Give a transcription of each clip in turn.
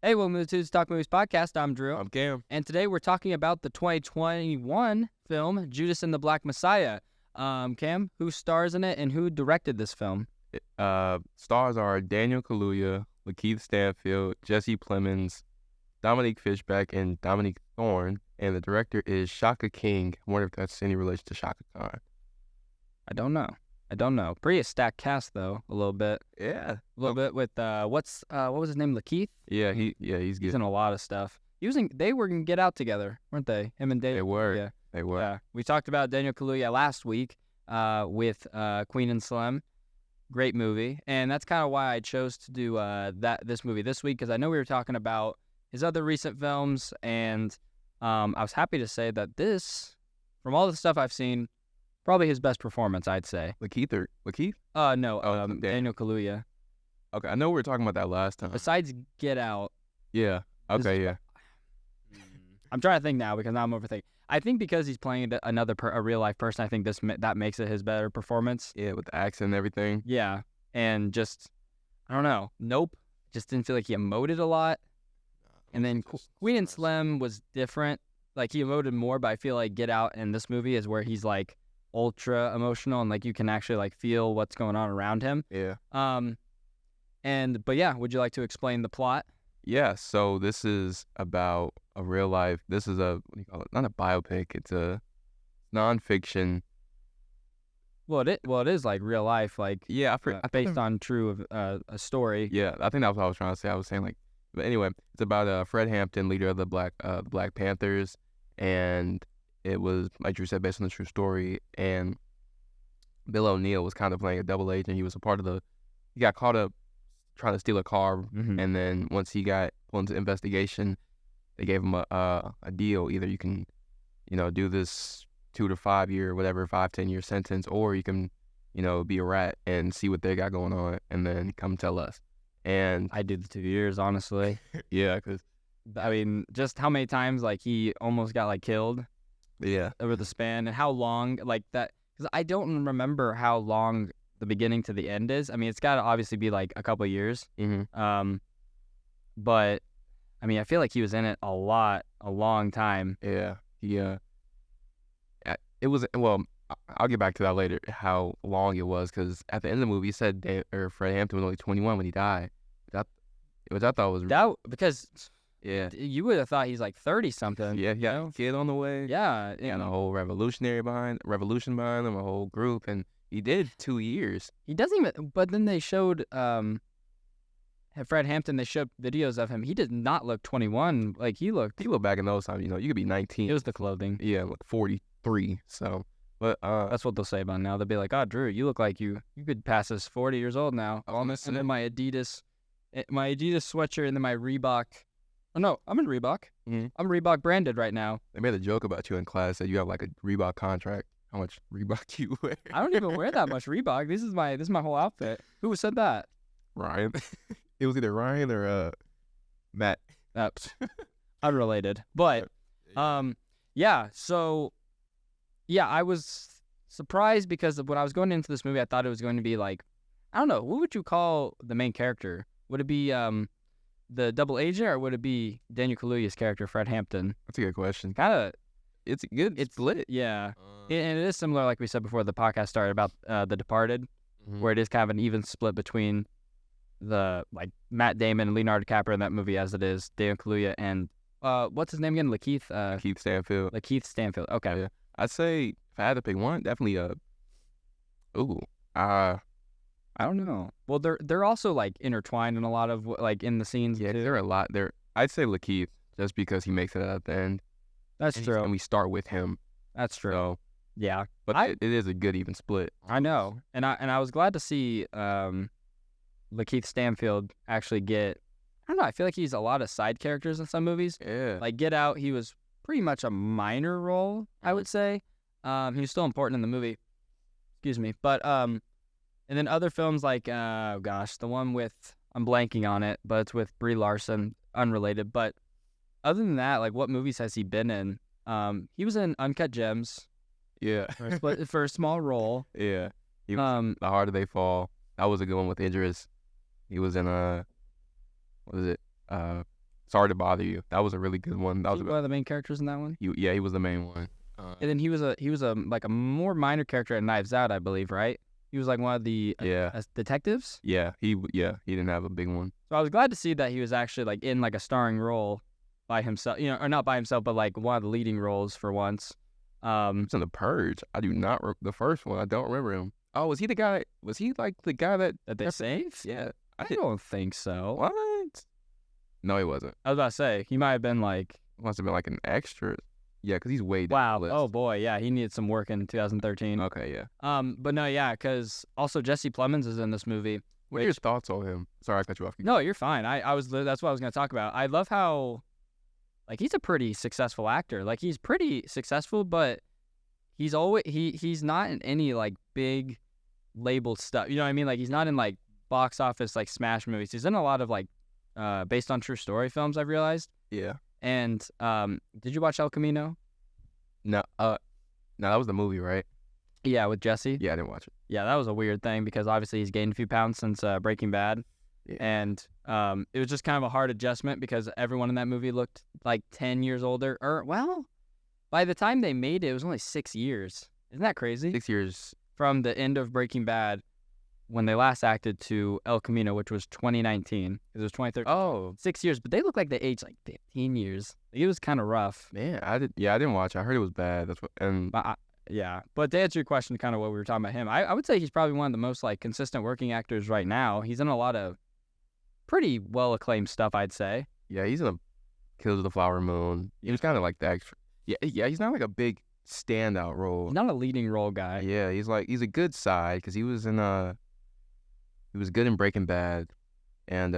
Hey, welcome to the Tuesday Talk Movies podcast. I'm Drew. I'm Cam. And today we're talking about the 2021 film, Judas and the Black Messiah. Cam, who stars in it and who directed this film? Stars are Daniel Kaluuya, Lakeith Stanfield, Jesse Plemons, Dominique Fishback, and Dominique Thorne. And the director is Shaka King. I wonder if that's any relation to Shaka Khan. I don't know. Pretty a stacked cast though, a little bit. Yeah. A little bit with what was his name? Lakeith? Yeah, he's good. He's in a lot of stuff. They were gonna get out together, weren't they? Him and Dave. They were. Yeah. They were. Yeah. We talked about Daniel Kaluuya last week with Queen and Slim. Great movie. And that's kind of why I chose to do this movie this week, because I know we were talking about his other recent films, and I was happy to say that this, from all the stuff I've seen, probably his best performance, I'd say. Lakeith? No, Daniel Kaluuya. Okay, I know we were talking about that last time. Besides Get Out. Yeah. Okay, yeah. I'm trying to think now because now I'm overthinking. I think because he's playing a real life person, I think that makes it his better performance. Yeah, with the accent and everything. Yeah, and just, I don't know. Nope. Just didn't feel like he emoted a lot. And then Queen and Slim was different. Like, he emoted more, but I feel like Get Out in this movie is where he's like ultra emotional and like you can actually like feel what's going on around him. Yeah. But yeah, would you like to explain the plot? Yeah, so this is about a real life. This is what do you call it? Not a biopic. It's a nonfiction. Well, it is like real life, like Yeah, based on true a story. Yeah, I think that's what I was trying to say. I was saying but anyway, it's about Fred Hampton, leader of the Black Panthers, and it was, like Drew said, based on the true story. And Bill O'Neill was kind of playing a double agent. He was he got caught up trying to steal a car, and then once he got pulled into investigation, they gave him a deal. Either you can, do this 2 to 5 year, whatever, 5-10 year sentence, or you can, be a rat and see what they got going on, and then come tell us. And I did the 2 years, honestly. Yeah, because I mean, just how many times like he almost got like killed. Yeah. Over the span, and how long like that, because I don't remember how long the beginning to the end is. I mean, it's got to obviously be like a couple of years. But I mean, I feel like he was in it a long time. Yeah. It was, well, I'll get back to that later, how long it was, because at the end of the movie, he said Fred Hampton was only 21 when he died. Which I thought was that, because yeah, you would have thought he's like 30 something. Yeah, he had a kid on the way. Yeah, and a whole revolution behind him, a whole group, and he did 2 years. He doesn't even. But then they showed Fred Hampton. They showed videos of him. He did not look 21. Like he looked. People back in those times, you could be 19. It was the clothing. Yeah, like 43. So, but that's what they'll say about now. They'll be like, "Oh, Drew, you look like you could pass as 40 years old now." Almost. And then my Adidas sweatshirt, and then my Reebok. Oh no, I'm in Reebok. Mm-hmm. I'm Reebok branded right now. They made a joke about you in class that you have like a Reebok contract. How much Reebok you wear? I don't even wear that much Reebok. This is my whole outfit. Who said that? Ryan. It was either Ryan or Matt. That's unrelated. But yeah. So yeah, I was surprised because when I was going into this movie, I thought it was going to be like, I don't know, what would you call the main character? Would it be the double agent, or would it be Daniel Kaluuya's character, Fred Hampton? That's a good question. Kind of. It's good. It's lit. Yeah. And it is similar, like we said before the podcast started, about The Departed, where it is kind of an even split between the like Matt Damon and Leonardo DiCaprio in that movie as it is Daniel Kaluuya and what's his name again? Lakeith Stanfield. Lakeith Stanfield. Okay. Yeah. I'd say if I had to pick one, definitely I don't know. Well, they're also like intertwined in a lot of like in the scenes. Yeah, too. there are a lot there. I'd say Lakeith just because he makes it at the end. That's true. And we start with him. That's true. So, yeah, but it is a good even split. I know, and I was glad to see Lakeith Stanfield actually get. I don't know. I feel like he's a lot of side characters in some movies. Yeah. Like Get Out, he was pretty much a minor role, I would say. He was still important in the movie. Excuse me, but and then other films like the one with, I'm blanking on it, but it's with Brie Larson, unrelated. But other than that, like, what movies has he been in? He was in Uncut Gems. Yeah. for a small role. Yeah. He was The Harder They Fall. That was a good one with Idris. He was in what is it? Sorry to Bother You. That was a really good one. That was one of the main characters in that one. he was the main one. And then he was a like a more minor character at Knives Out, I believe, right? He was like one of the detectives. Yeah, he didn't have a big one. So I was glad to see that he was actually like in like a starring role by himself, or not by himself, but like one of the leading roles for once. It's in The Purge. I do not the first one. I don't remember him. Oh, was he the guy? Was he like the guy that they saved? Yeah, I don't think so. What? No, he wasn't. I was about to say he might have been like. Must have been like an extra. Yeah, because he's way down wow. the list. Oh boy, yeah, he needed some work in 2013. Okay, yeah. But no, yeah, because also Jesse Plemons is in this movie. What are your thoughts on him? Sorry, I cut you off. No, you're fine. That's what I was gonna talk about. I love how, like, he's a pretty successful actor. Like, he's pretty successful, but he's not in any like big labeled stuff. You know what I mean? Like, he's not in like box office like smash movies. He's in a lot of like based on true story films, I've realized. Yeah. And did you watch El Camino? No, that was the movie, right? Yeah, with Jesse. Yeah, I didn't watch it. Yeah, that was a weird thing because obviously he's gained a few pounds since Breaking Bad. Yeah. And it was just kind of a hard adjustment because everyone in that movie looked like 10 years older. Or, well, by the time they made it, it was only 6 years. Isn't that crazy? 6 years. From the end of Breaking Bad when they last acted to El Camino, which was 2019. It was 2013. Oh. 6 years, but they look like they aged like 15 years. It was kind of rough. Man, I didn't watch it. I heard it was bad. That's what, and yeah, but to answer your question, kind of what we were talking about him, I would say he's probably one of the most like consistent working actors right now. He's in a lot of pretty well acclaimed stuff, I'd say. Yeah, he's in a Killers of the Flower Moon. He was kind of like the extra. Yeah, he's not like a big standout role. He's not a leading role guy. Yeah, he's a good side because he was good in Breaking Bad, and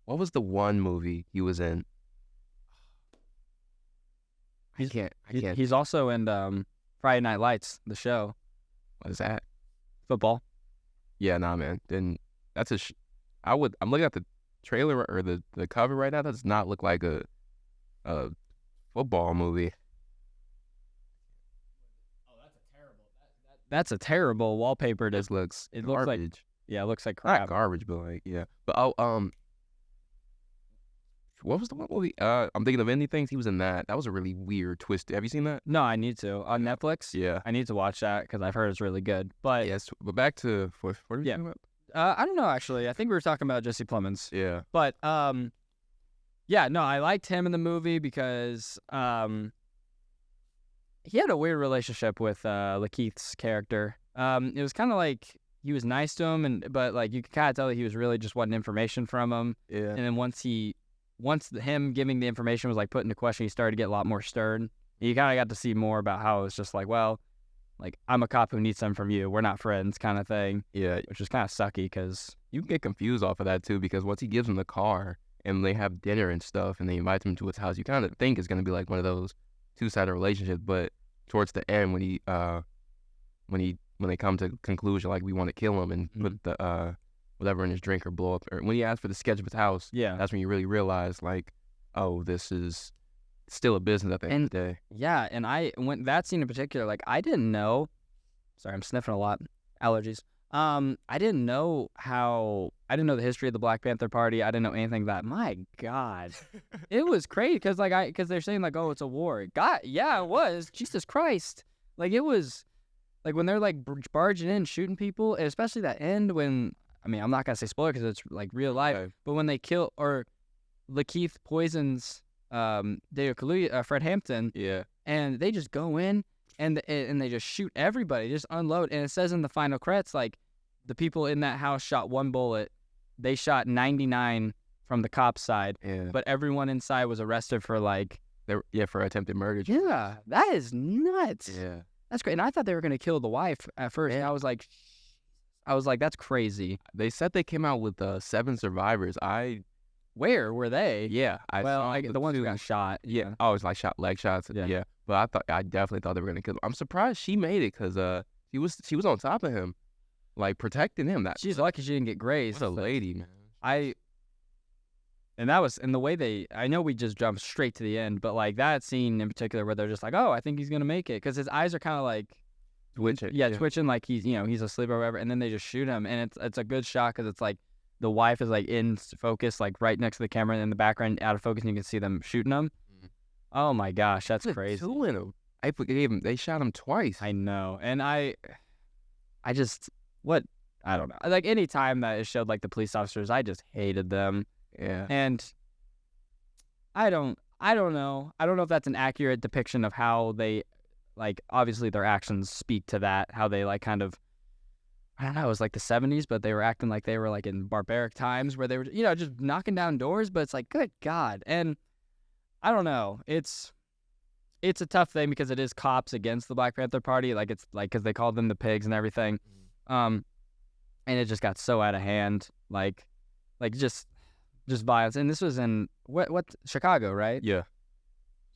what was the one movie he was in? I can't. He's also in Friday Night Lights, the show. What is that? Football. Yeah, nah, man. Then that's I'm looking at the trailer or the cover right now. That does not look like a football movie. Oh, that's a terrible wallpaper. It looks garbage. Looks like it looks like crap. Not garbage, but like yeah. But what was the one movie? I'm thinking of Ending Things. He was in that. That was a really weird twist. Have you seen that? No, I need to on Netflix. Yeah, I need to watch that because I've heard it's really good. But yes, but back to what are we talking about? I don't know actually. I think we were talking about Jesse Plemons. Yeah. But yeah, no, I liked him in the movie because he had a weird relationship with Lakeith's character. It was kind of like he was nice to him, but like you could kind of tell that he was really just wanting information from him. Yeah. And then once him giving the information was like put into question, he started to get a lot more stern. You kind of got to see more about how it was just like, well, like I'm a cop who needs something from you. We're not friends, kind of thing. Yeah. Which is kind of sucky because you can get confused off of that too because once he gives him the car and they have dinner and stuff and they invite him to his house, you kind of think it's gonna be like one of those two-sided relationships. But towards the end, when they come to conclusion like we want to kill him and put the whatever in his drink or blow up, or when he asked for the sketch of his house, yeah, that's when you really realize like, oh, this is still a business at the end of the day. Yeah, and when that scene in particular, like I didn't know. Sorry, I'm sniffing a lot. Allergies. I didn't know the history of the Black Panther Party. I didn't know anything about it. My God, it was crazy because they're saying like, oh, it's a war. God, yeah, it was. Jesus Christ, like it was, like when they're like barging in, shooting people, and especially that end when. I mean, I'm not gonna say spoiler because it's like real life, Okay. but when they kill or Lakeith poisons Deo Kaluuya, Fred Hampton, Yeah. and they just go in and they just shoot everybody, just unload, and it says in the final credits like the people in that house shot one bullet, they shot 99 from the cop's side, but everyone inside was arrested for like for attempted murder. Yeah, that is nuts. Yeah, that's great, and I thought they were gonna kill the wife at first, and I was like, that's crazy. They said they came out with 7 survivors. Where were they? Yeah, the ones who got shot. Yeah, oh, it's like leg shots. Yeah, but I definitely thought they were gonna kill him. I'm surprised she made it because she was on top of him, like protecting him. She's lucky she didn't get grazed. What a lady, man. And the way I know we just jumped straight to the end, but like that scene in particular where they're just like, oh, I think he's gonna make it because his eyes are kind of like twitching. Yeah, twitching like he's asleep or whatever, and then they just shoot him, and it's a good shot because it's like the wife is like in focus, like right next to the camera, and in the background, out of focus, and you can see them shooting him. Oh my gosh, that's crazy. Two in them. I forgave him. They shot him twice. I know, and I just I don't know. Like any time that it showed like the police officers, I just hated them. Yeah. And I don't know. I don't know if that's an accurate depiction of how they, like, obviously their actions speak to that. How they like kind of, I don't know. It was like the 70s, but they were acting like they were like in barbaric times where they were, just knocking down doors. But it's like, good God. And I don't know. It's a tough thing because it is cops against the Black Panther Party. Like it's like because they called them the pigs and everything. And it just got so out of hand. Like just violence. And this was in what Chicago, right? Yeah.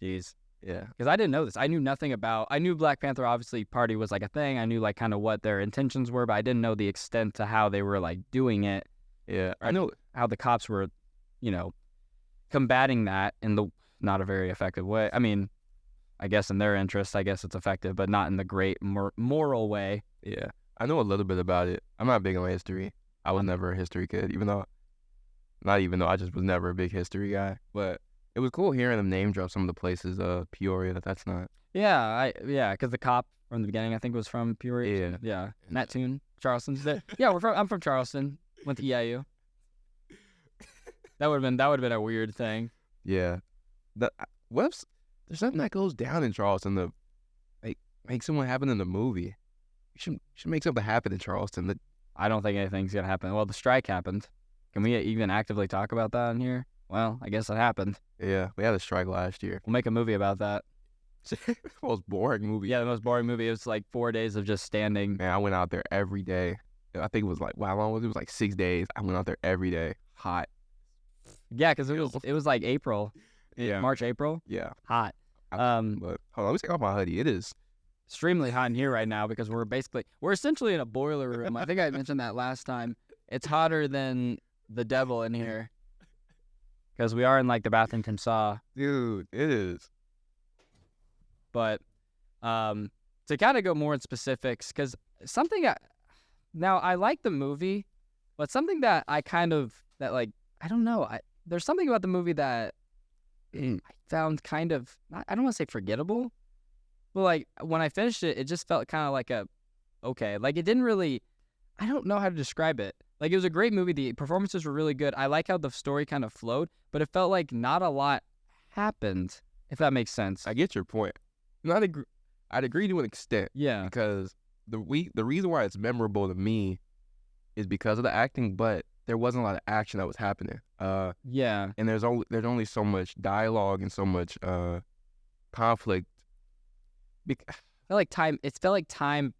Jeez. Yeah. Because I didn't know this. I knew nothing about. I knew Black Panther obviously Party was like a thing. I knew like kind of what their intentions were, but I didn't know the extent to how they were like doing it. Yeah. I know how the cops were, combating that in the not a very effective way. I mean, I guess in their interest, I guess it's effective, but not in the great moral way. Yeah. I know a little bit about it. I'm not big on history. I was never a history kid, not even though I just was never a big history guy. But it was cool hearing them name drop some of the places, Peoria, that's not. Yeah, because the cop from the beginning, I think, was from Peoria. Yeah. Matt Toon, Charleston. Yeah, I'm from Charleston. Went to EIU. That would have been a weird thing. Yeah. There's something that goes down in Charleston to make someone happen in the movie. You should make something happen in Charleston. I don't think anything's gonna happen. Well, the strike happened. Can we even actively talk about that in here? Well, I guess it happened. Yeah, we had a strike last year. We'll make a movie about that. The most boring movie. Yeah, the most boring movie. It was like 4 days of just standing. Man, I went out there every day. I think it was like, how long was it? It was like 6 days. I went out there every day. Hot. Yeah, because it was like April. Yeah. March, April. Yeah. Hot. But hold on, let me take off my hoodie. It is extremely hot in here right now because we're essentially in a boiler room. I think I mentioned that last time. It's hotter than the devil in here because we are in like the bathroom saw. Dude, it is. But to kind of go more in specifics, because now I like the movie, but something that I don't know. There's something about the movie that I found kind of, I don't want to say forgettable, but like when I finished it, it just felt kind of like okay. Like it didn't really, I don't know how to describe it. Like it was a great movie. The performances were really good. I like how the story kind of flowed, but it felt like not a lot happened, if that makes sense. I get your point. I'd agree to an extent. Yeah. Because the reason why it's memorable to me is because of the acting, but there wasn't a lot of action that was happening. Yeah. And there's only so much dialogue and so much conflict. It felt like time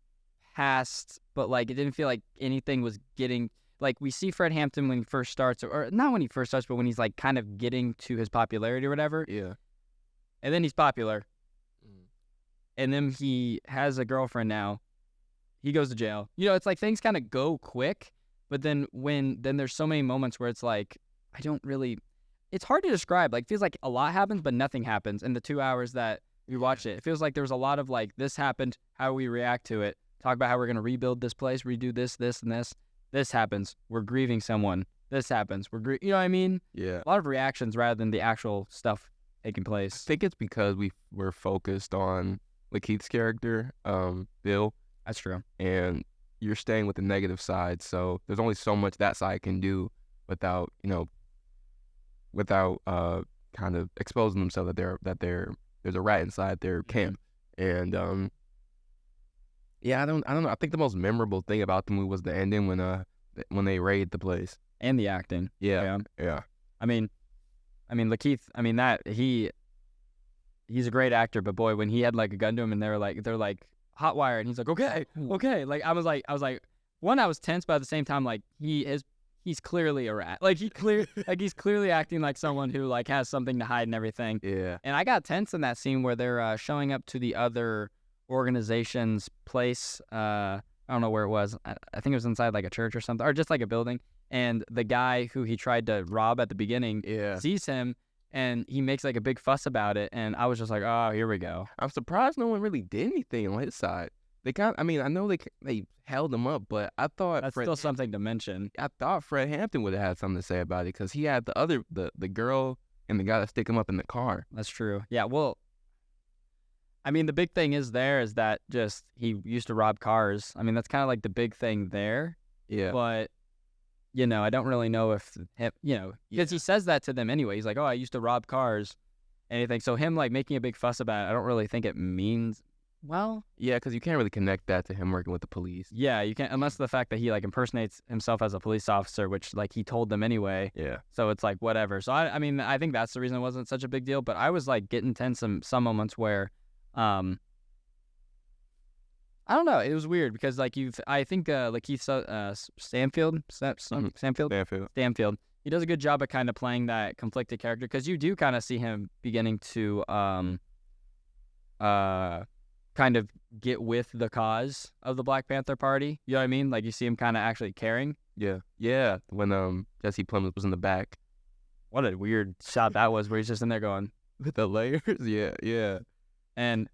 passed, but like it didn't feel like anything was getting. Like we see Fred Hampton when he first starts, or not when he first starts, but when he's like kind of getting to his popularity or whatever. Yeah. And then he's popular. And then he has a girlfriend now. He goes to jail. It's like things kind of go quick, but then there's so many moments where it's like, it's hard to describe. Like, it feels like a lot happens, but nothing happens in the 2 hours that we watched it. It feels like there's a lot of like, this happened, how we react to it. Talk about how we're going to rebuild this place, redo this, and this. This happens. We're grieving someone. This happens. You know what I mean? Yeah. A lot of reactions rather than the actual stuff taking place. I think it's because we're focused on Lakeith's character, Bill. That's true. And you're staying with the negative side, so there's only so much that side can do without kind of exposing themselves that there's a rat inside their camp. And I don't know. I think the most memorable thing about the movie was the ending when they raid the place and the acting. Yeah. I mean, Lakeith. I mean that he's a great actor, but boy, when he had like a gun to him and they're like hot wire, and he's like, okay. Like I was like, one, I was tense, but at the same time, like he's clearly a rat. Like he's clearly acting like someone who like has something to hide and everything. Yeah. And I got tense in that scene where they're showing up to the other organization's place. I don't know where it was. I think it was inside like a church or something, or just like a building. And the guy who he tried to rob at the beginning sees him, and he makes like a big fuss about it. And I was just like, oh, here we go. I'm surprised no one really did anything on his side. they I mean, I know they held him up, but I thought That's still something to mention. I thought Fred Hampton would have had something to say about it because he had the girl and the guy that stick him up in the car. That's true. Yeah, well, I mean, the big thing is that just he used to rob cars. I mean, that's kind of like the big thing there. Yeah. But, I don't really know if him, because he says that to them anyway. He's like, oh, I used to rob cars, anything. So him, like, making a big fuss about it, I don't really think it means, well. Yeah, because you can't really connect that to him working with the police. Yeah, you can't, unless the fact that he, like, impersonates himself as a police officer, which, like, he told them anyway. Yeah. So it's like, whatever. So, I mean, I think that's the reason it wasn't such a big deal. But I was, like, getting tense some moments where, I don't know. It was weird because, like, I think, like, Keith Stanfield, Stanfield, he does a good job at kind of playing that conflicted character because you do kind of see him beginning to, kind of get with the cause of the Black Panther Party. You know what I mean? Like, you see him kind of actually caring. Yeah. Yeah. When Jesse Plemons was in the back. What a weird shot that was, where he's just in there going with the layers. Yeah. Yeah. And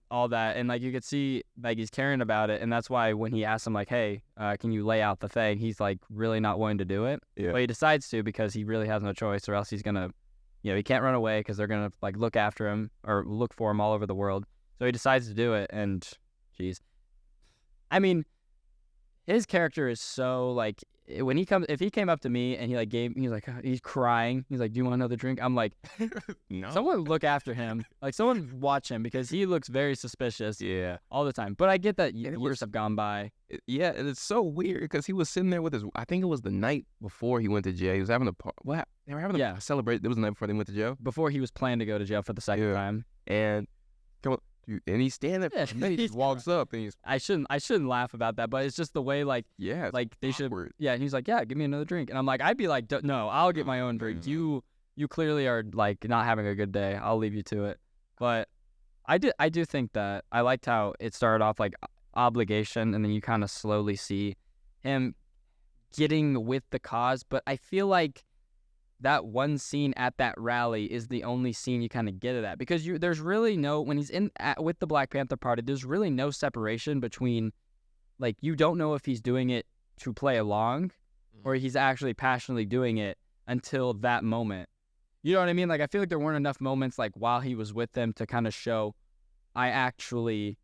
all that, and like you could see like he's caring about it, and that's why when he asks him like, hey, can you lay out the thing, he's like really not willing to do it. Yeah. But he decides to because he really has no choice, or else he's gonna, he can't run away because they're gonna like look after him or look for him all over the world. So he decides to do it, and geez, I mean, his character is so like, if he came up to me and he's crying, he's like, do you want another drink? I'm like, no. Someone look after him, like someone watch him because he looks very suspicious. Yeah. All the time. But I get that years have gone by. Yeah, and it's so weird because he was sitting there with I think it was the night before he went to jail. He was having they were having a celebration. It was the night before they went to jail. Before he was planning to go to jail for the second time. And and he's standing there, and he just walks up, and I shouldn't laugh about that, but it's just the way, like, like they awkward. should, and he's like, yeah, give me another drink, and I'm like, I'd be like, no, I'll get my own drink. You clearly are like not having a good day. I'll leave you to it. But I do think that I liked how it started off like obligation, and then you kind of slowly see him getting with the cause. But I feel like that one scene at that rally is the only scene you kind of get it at, because there's really no, when he's with the Black Panther Party, there's really no separation between, like, you don't know if he's doing it to play along or he's actually passionately doing it until that moment. You know what I mean? Like, I feel like there weren't enough moments, like, while he was with them to kind of show I actually,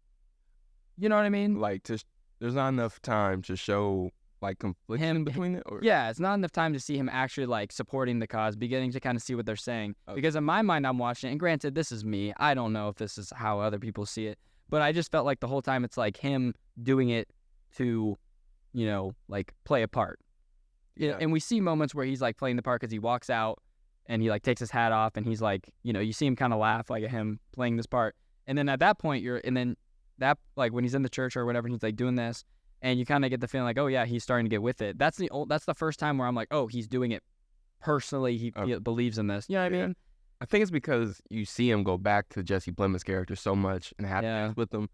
you know what I mean? Like, there's not enough time to show like confliction between it, or it's not enough time to see him actually like supporting the cause, beginning to kind of see what they're saying. Okay. Because in my mind, I'm watching it, and granted, this is me. I don't know if this is how other people see it, but I just felt like the whole time it's like him doing it to, like play a part. Yeah. And we see moments where he's like playing the part because he walks out and he like takes his hat off and he's like, you see him kind of laugh like at him playing this part. And then at that point that like when he's in the church or whatever, and he's like doing this. And you kind of get the feeling like, oh yeah, he's starting to get with it. That's the first time where I'm like, oh, he's doing it personally. He believes in this. You know what I mean? I think it's because you see him go back to Jesse Plemons' character so much and have things with him,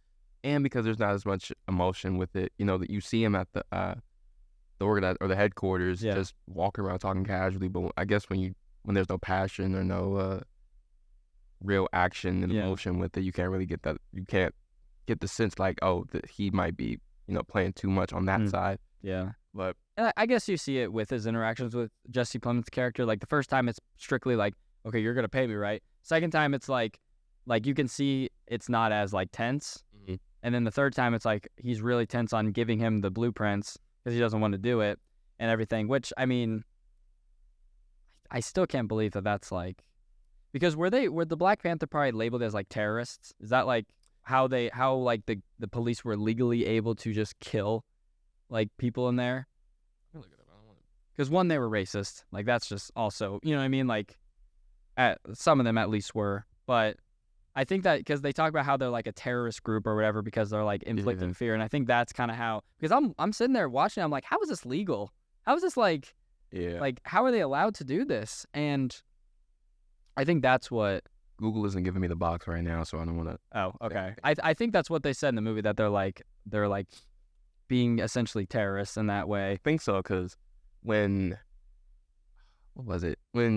and because there's not as much emotion with it. That you see him at the organized or the headquarters, just walking around talking casually. But I guess when there's no passion or no real action and emotion with it, you can't really get that. You can't get the sense like, oh, that he might be playing too much on that side. Yeah. But I guess you see it with his interactions with Jesse Plemons' character. Like, the first time it's strictly like, okay, you're going to pay me, right? Second time it's like you can see it's not as like tense. Mm-hmm. And then the third time it's like he's really tense on giving him the blueprints because he doesn't want to do it and everything, which, I mean, I still can't believe that that's like, because were the Black Panther Party labeled as like terrorists? Is that like how like the police were legally able to just kill like people in there? Because one, they were racist. Like, that's just also, you know what I mean? Like, some of them at least were. But I think that because they talk about how they're like a terrorist group or whatever because they're like inflicting fear, and I think that's kind of how. Because I'm sitting there watching, I'm like, how is this legal? How is this like? Yeah. Like, how are they allowed to do this? And I think that's what. Google isn't giving me the box right now, so I don't want to. Oh, okay. I think that's what they said in the movie, that they're like being essentially terrorists in that way. I think so, because when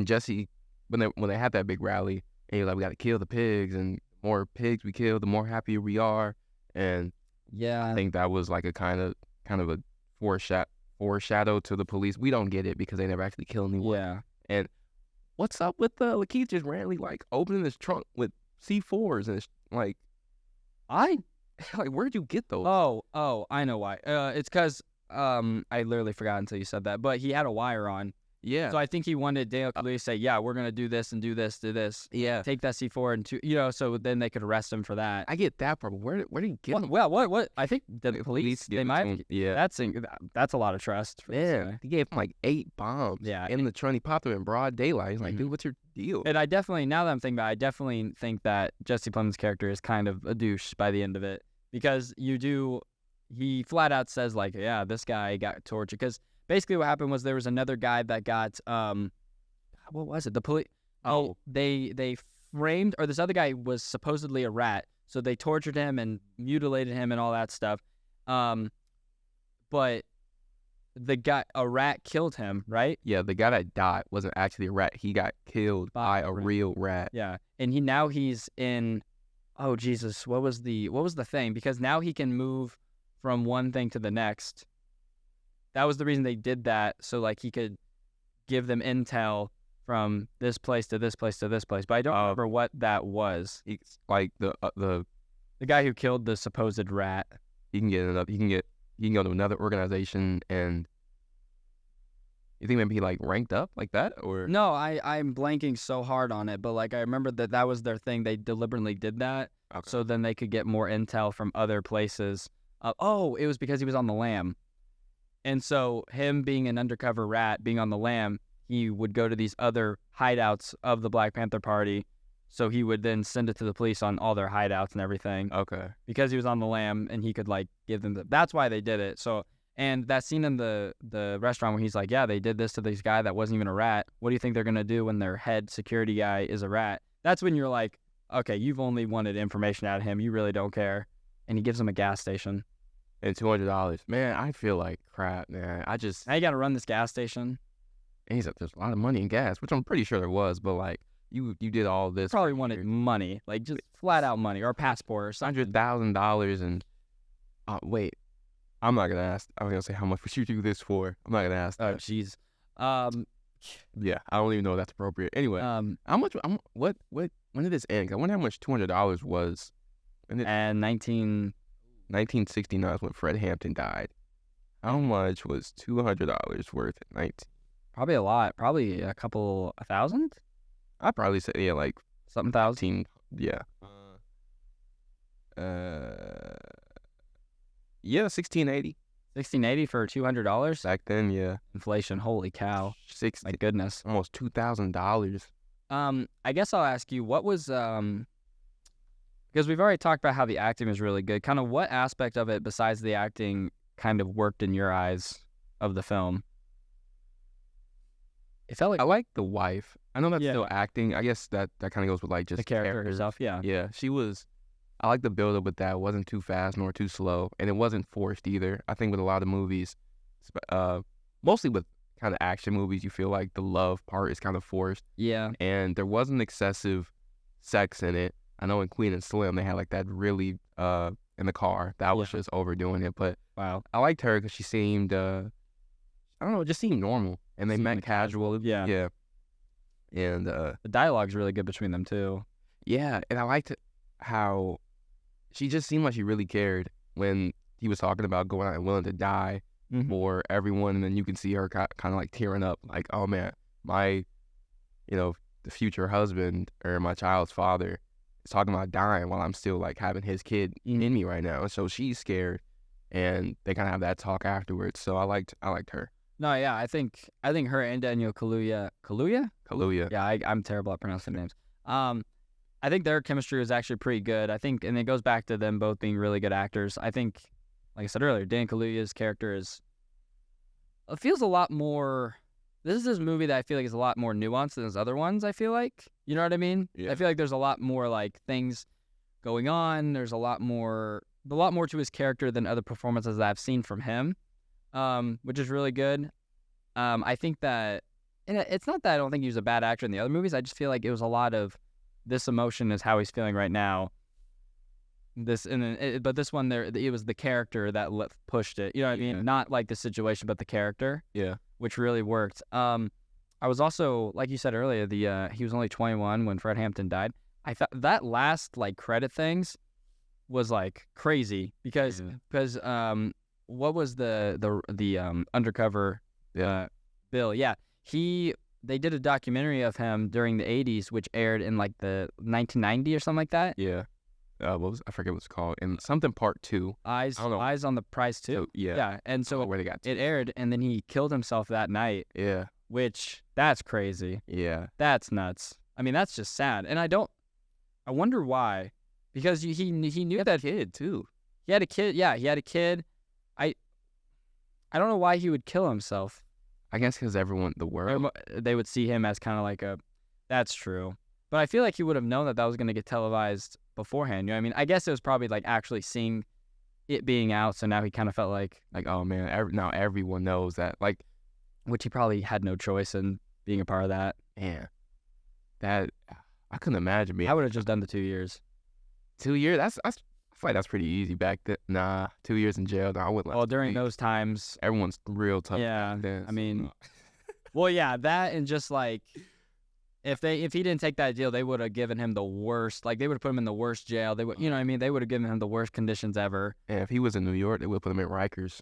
Jesse when they had that big rally and you're like, we got to kill the pigs, and the more pigs we kill, the more happier we are, and Yeah. I think that was like a kind of a foreshadow to the police. We don't get it because they never actually kill anyone. Yeah. And what's up with Lakeith just randomly like opening his trunk with C4s and it's like I like where'd you get those? Oh, I know why. It's because I literally forgot until you said that. But he had a wire on, Yeah. so I think he wanted Daniel Kaluuya to say, "Yeah, we're gonna do this and do this, do this. Yeah. Take that C4 and so then they could arrest him for that." I get that part, but where did he get them? Well, what? I think the police gave they it might. to him. Yeah. That's a lot of trust. For this Yeah. guy. He gave him like 8 bombs. Yeah. In the trunk. He popped them in broad daylight. He's like, Mhm. dude, what's your deal? And I definitely, now that I'm thinking about it, I definitely think that Jesse Plemons' character is kind of a douche by the end of it. Because he flat out says, like, yeah, this guy got tortured. Because basically what happened was there was another guy that got, what was it? The police, they framed, or this other guy was supposedly a rat. So they tortured him and mutilated him and all that stuff. But a rat killed him, right? Yeah, the guy that died wasn't actually a rat. He got killed by a real rat. Yeah, and he's in. Oh Jesus, what was the thing? Because now he can move from one thing to the next. That was the reason they did that, so like he could give them intel from this place to this place to this place. But I don't remember what that was. It's like the guy who killed the supposed rat. He can go to another organization, and you think maybe he like ranked up like that, or No, I'm blanking so hard on it, but like I remember that was their thing. They deliberately did that so then they could get more intel from other places. It was because he was on the lam, and so him being an undercover rat, being on the lam, he would go to these other hideouts of the Black Panther Party. So he would then send it to the police on all their hideouts and everything. Okay. Because he was on the lam and he could like give them that's why they did it. So, and that scene in the restaurant where he's like, yeah, they did this to this guy that wasn't even a rat. What do you think they're going to do when their head security guy is a rat? That's when you're like, okay, you've only wanted information out of him. You really don't care. And he gives him a gas station. And $200. Man, I feel like crap, man. Now you got to run this gas station. And he's like, there's a lot of money in gas, which I'm pretty sure there was, but like, you did all this. Probably wanted money, like just flat out money or a passport or something. $100,000 and wait, I'm not gonna ask. I was gonna say how much would you do this for? I'm not gonna ask. Oh jeez. Yeah, I don't even know if that's appropriate. Anyway, how much? What? When did this end? I wonder how much $200 was. And 1969 is when Fred Hampton died. How much was $200 worth at 19? Probably a lot. Probably a couple 1,000. I'd probably say like something thousand. Yeah. Yeah, 1680. 1680 for $200 back then. Yeah. Inflation. Holy cow. My goodness. Almost $2,000. I guess I'll ask you, what was because we've already talked about how the acting was really good. Kind of what aspect of it besides the acting kind of worked in your eyes of the film? It felt like I like the wife. I know that's still acting. I guess that kind of goes with like just the character herself. Yeah. Yeah. She was. I like the build up with that. It wasn't too fast nor too slow, and it wasn't forced either. I think with a lot of movies, mostly with kind of action movies, you feel like the love part is kind of forced. Yeah. And there wasn't excessive sex in it. I know in Queen and Slim they had like that really in the car. That was just overdoing it. But wow, I liked her because she seemed I don't know, it just seemed normal. And they met casual. Yeah. Yeah. And the dialogue's really good between them too. Yeah, and I liked how she just seemed like she really cared when he was talking about going out and willing to die for everyone, and then you can see her kind of like tearing up, like, oh man, my, the future husband or my child's father is talking about dying while I'm still like having his kid in me right now. So she's scared, and they kind of have that talk afterwards. So I liked her. No, yeah, I think her and Daniel Kaluuya. Kaluuya. Yeah, I'm terrible at pronouncing names. I think their chemistry was actually pretty good. I think, and it goes back to them both being really good actors. I think, like I said earlier, Dan Kaluuya's character feels a lot more. This is this movie that I feel like is a lot more nuanced than his other ones. I feel like, you know what I mean? Yeah. I feel like there's a lot more like things going on. There's a lot more to his character than other performances that I've seen from him, which is really good. I think that, and it's not that I don't think he was a bad actor in the other movies. I just feel like it was a lot of this emotion is how he's feeling right now. but this one there, it was the character that pushed it. You know what I Yeah. mean? Not like the situation, but the character, Yeah. which really worked. I was also, like you said earlier, he was only 21 when Fred Hampton died. I thought that last like credit things was like crazy because what was the undercover Bill? Yeah, they did a documentary of him during the 80s, which aired in like the 1990 or something like that. Yeah. I forget what it's called, and something part 2. Eyes on the Prize too. So, yeah. Yeah, and so where they got to. it aired, and then he killed himself that night. Yeah. Which that's crazy. Yeah. That's nuts. I mean, that's just sad, and I wonder why, because he knew that kid too. He had a kid. Yeah, he had a kid. I don't know why he would kill himself. I guess because the world, they would see him as kind of like that's true. But I feel like he would have known that was going to get televised beforehand. You know what I mean? I guess it was probably like actually seeing it being out. So now he kind of felt like, oh man, now everyone knows that. Like, which he probably had no choice in being a part of that. Man, that I couldn't imagine being. I would have just done the 2 years. 2 years? I feel like that's pretty easy back then. Nah, 2 years in jail. No, I wouldn't. Well, during those times, everyone's real tough. Yeah, then, I mean, well, yeah, that and just like if he didn't take that deal, they would have given him the worst. Like they would have put him in the worst jail. They would, you know what I mean? They would have given him the worst conditions ever. And if he was in New York, they would put him in Rikers.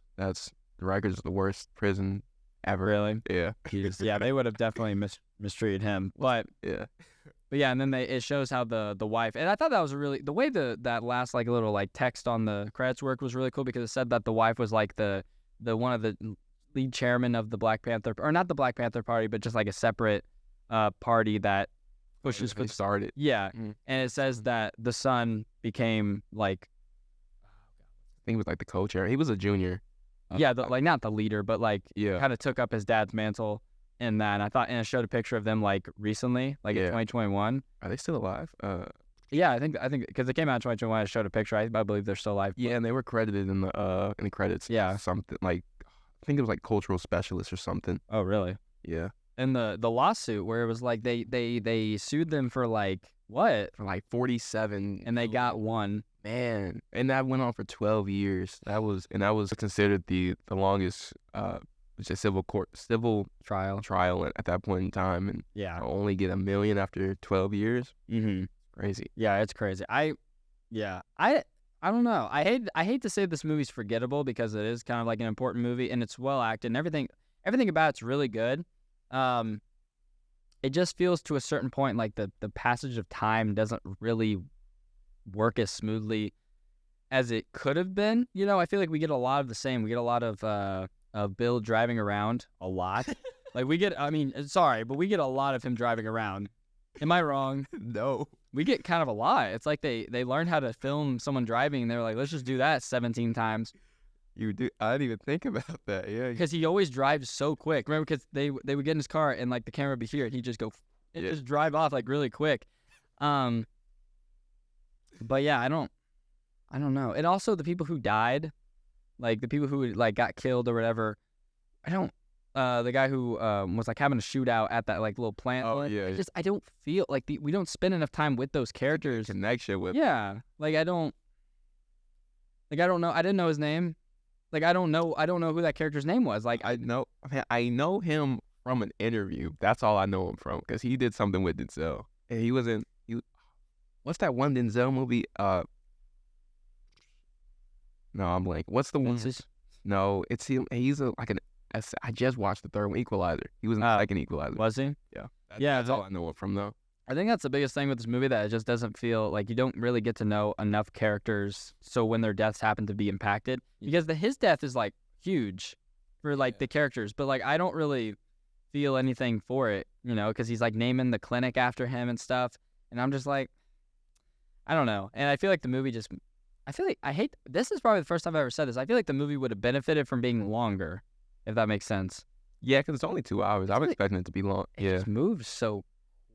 Rikers is the worst prison ever. Really? Yeah. Yeah, they would have definitely mistreated him. But yeah, and then it shows how the wife, and I thought that was the way that last like little like text on the credits work was really cool because it said that the wife was like the one of the lead chairman of the Black Panther, or not the Black Panther Party, but just like a separate party that pushes for started. Yeah, and it says that the son became like, I think it was like the co-chair. He was a junior. Like not the leader, but like Yeah. kind of took up his dad's mantle in that. And I thought, and it showed a picture of them like recently, like in 2021. Are they still alive? Yeah, I think because it came out in 2021, it showed a picture. I believe they're still alive. Yeah, and they were credited in the credits. Yeah. Something like, I think it was like cultural specialist or something. Oh, really? Yeah. And the lawsuit where it was like they sued them for like what? For like 47, and they got one. Man, and that went on for 12 years. That was considered the longest civil trial at that point in time, and only get $1 million after 12 years. Mm-hmm. Crazy. Yeah, it's crazy. I don't know. I hate to say this movie's forgettable because it is kind of like an important movie and it's well acted and everything about it's really good. It just feels to a certain point like the passage of time doesn't really work as smoothly as it could have been. You know, I feel like we get a lot of the same. We get a lot of Bill driving around a lot. Like we get a lot of him driving around. Am I wrong? No. We get kind of a lot. It's like they learned how to film someone driving and they were like, let's just do that 17 times. You do. I didn't even think about that. Yeah. Because he always drives so quick. Remember, because they would get in his car and like the camera would be here and he'd just go, just drive off like really quick. But yeah, I don't know. And also the people who died, like the people who like got killed or whatever, the guy who was like having a shootout at that like little plant. Oh yeah. I don't feel like we don't spend enough time with those characters. Connection with. Yeah, like I don't know. I didn't know his name. Like I don't know who that character's name was. Like I know him from an interview. That's all I know him from because he did something with Denzel. And he was in. What's that one Denzel movie? No, I'm blank. What's the one? No, it's him. He's I just watched the third one, Equalizer. He was in the second Equalizer. Was he? Yeah. That's all I know him from, though. I think that's the biggest thing with this movie, that it just doesn't feel like you don't really get to know enough characters. So when their deaths happen to be impacted, because his death is like huge for like the characters, but like I don't really feel anything for it, you know, because he's like naming the clinic after him and stuff, and I'm just like, I don't know. And I feel like the movie this is probably the first time I've ever said this. I feel like the movie would have benefited from being longer, if that makes sense. Yeah, because it's only 2 hours. I'm expecting it to be long. It just moves so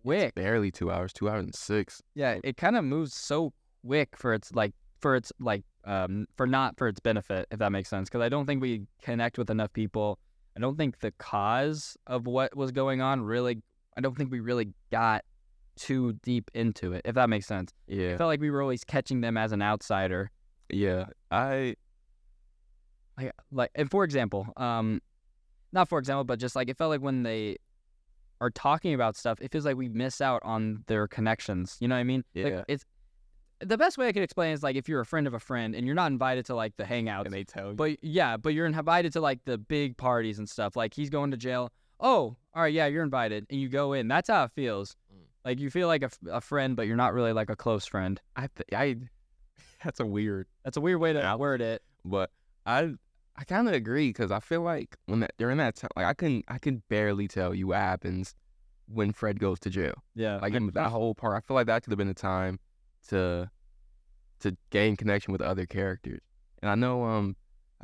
quick. It's barely 2 hours, 2 hours and 6. Yeah, it kind of moves so quick for its benefit, if that makes sense. Because I don't think we connect with enough people. I don't think the cause of what was going on I don't think we really got too deep into it, if that makes sense. Yeah. I felt like we were always catching them as an outsider. Yeah. And for example, not for example, but just like it felt like when they are talking about stuff, it feels like we miss out on their connections. You know what I mean? Yeah. Like, it's the best way I could explain is like if you're a friend of a friend and you're not invited to like the hangouts, And they tell you. but you're invited to like the big parties and stuff. Like he's going to jail. Oh, all right, yeah, you're invited, and you go in. That's how it feels. Like you feel like a friend, but you're not really like a close friend. That's a weird. That's a weird way to word it. But I kind of agree because I feel like during that time, like I can barely tell you what happens when Fred goes to jail. Yeah, Like in that whole part, I feel like that could have been the time to gain connection with other characters. And I know I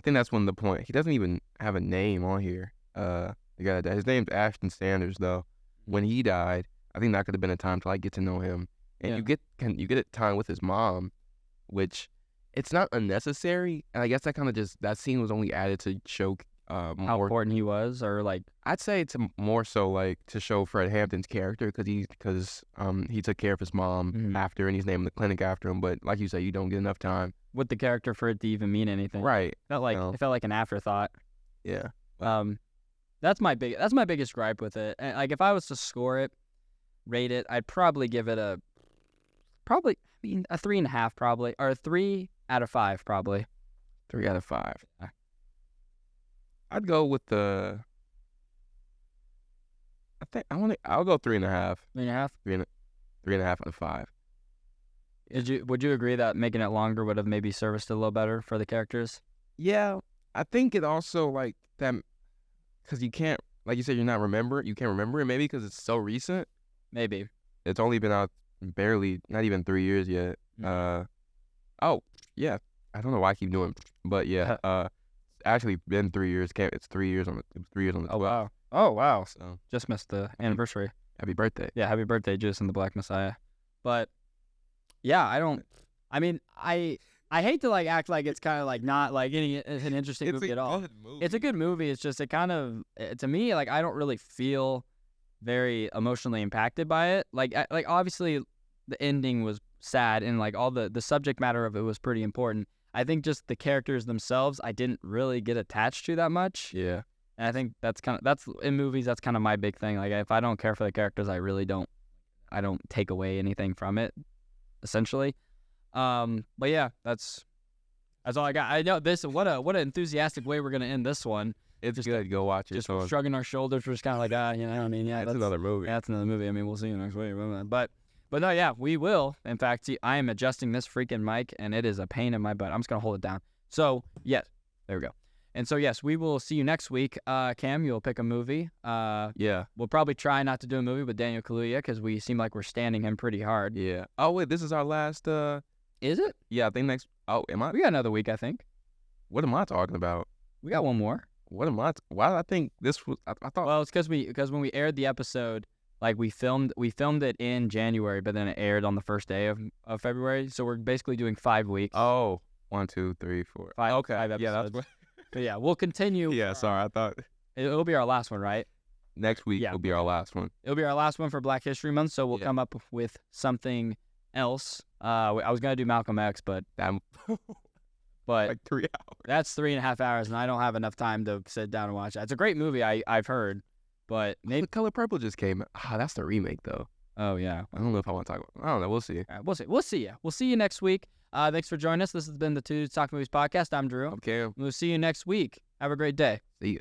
think that's one of the point. He doesn't even have a name on here. The guy that his name's Ashton Sanders though. When he died, I think that could have been a time to like get to know him. And you get a time with his mom, which it's not unnecessary. And I guess that scene was only added to show how more. important he was, or like I'd say it's more so like to show Fred Hampton's character because he took care of his mom after, and he's named the clinic after him. But like you said, you don't get enough time with the character for it to even mean anything. Right. It felt like an afterthought. Yeah. That's my biggest gripe with it. And like if I was to rate it, I'd probably give it a 3.5 probably, or a 3 out of 5 probably. 3 out of 5. I'd go with I'll go 3.5. 3.5. 3.5 out of 5. Would you agree that making it longer would have maybe serviced it a little better for the characters? Yeah, I think it also like that because you can't, like you said, you can't remember it maybe because it's so recent. Maybe it's only been out barely, not even 3 years yet. Oh yeah, I don't know why I keep doing, but yeah, actually been 3 years. It's 3 years on the 12th. Oh wow! So just missed the anniversary. Happy birthday! Yeah, happy birthday, Judas and the Black Messiah. But yeah, I hate to like act like it's kind of like not like it's an interesting movie at all. It's a good movie. It's just to me, like I don't really feel very emotionally impacted by it. Like obviously the ending was sad and like all the subject matter of it was pretty important. I think just the characters themselves I didn't really get attached to that much. Yeah. And I think that's in movies, that's kind of my big thing. Like if I don't care for the characters, I don't take away anything from it, essentially. But yeah, that's all I got. I know what an enthusiastic way we're gonna end this one. It's just good. Go watch it. Just shrugging our shoulders. We're just kind of like, I mean, yeah, that's another movie. Yeah, that's another movie. I mean, we'll see you next week. But no, yeah, we will. In fact, see, I am adjusting this freaking mic, and it is a pain in my butt. I'm just gonna hold it down. So yes, there we go. And so yes, we will see you next week. Cam, you'll pick a movie. Yeah. We'll probably try not to do a movie with Daniel Kaluuya because we seem like we're standing him pretty hard. Yeah. Oh wait, this is our last. Is it? Yeah, I think next. Oh, am I? We got another week, I think. What am I talking about? We got one more. What am I? Why? I think this was. I thought. Well, it's because when we aired the episode, like we filmed it in January, but then it aired on the first day of February. So we're basically doing 5 weeks. Oh, 1, 2, 3, 4. 5. Okay. 5 episodes. Yeah, that's what. But yeah, we'll continue. Yeah, sorry. I thought it'll be our last one, right? Next week will be our last one. It'll be our last one for Black History Month, so we'll come up with something else. I was gonna do Malcolm X, but like 3 hours. That's 3.5 hours, and I don't have enough time to sit down and watch it. It's a great movie, I've heard, but maybe The Color Purple just came. That's the remake though. Oh yeah, I don't know if I want to talk about. I don't know. We'll see. We'll see. We'll see you. We'll see you next week. Thanks for joining us. This has been the Two Talk Movies podcast. I'm Drew. I'm Cam. We'll see you next week. Have a great day. See ya.